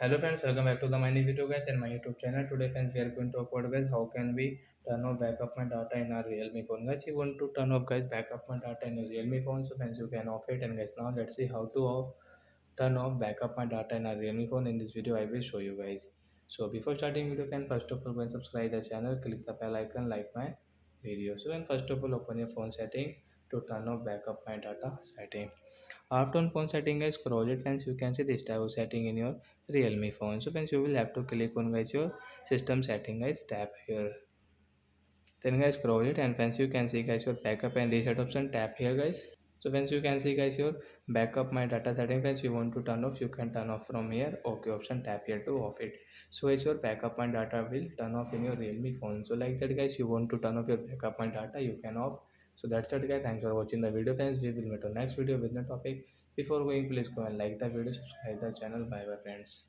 Hello friends, welcome back to the my new video guys and my YouTube channel. Today friends we are going to talk about guys how can we turn off backup my data in our Realme phone. Guys, you want to turn off guys backup my data in your Realme phone, so friends you can off it. And guys, now let's see how to turn off backup my data in our Realme phone. In this video I will show you guys. So before starting video friend, first of all go and subscribe the channel, click the bell icon, like my video. So then first of all open your phone setting to turn off backup my data setting. After on phone setting guys, scroll it friends, you can see this type of setting in your Realme phone. So friends, you will have to click on guys your system setting guys, tap here. Then guys scroll it and friends you can see guys your backup and reset option, tap here guys. So friends you can see guys your backup my data setting. Friends, you want to turn off, you can turn off from here. Okay option, tap here to off it. So guys your backup my data will turn off in your Realme phone. So like that guys, you want to turn off your backup my data, you can off. So that's it guys, thanks for watching the video friends. We will meet on next video with the topic. Before going, please go and like the video, subscribe the channel. Bye bye friends.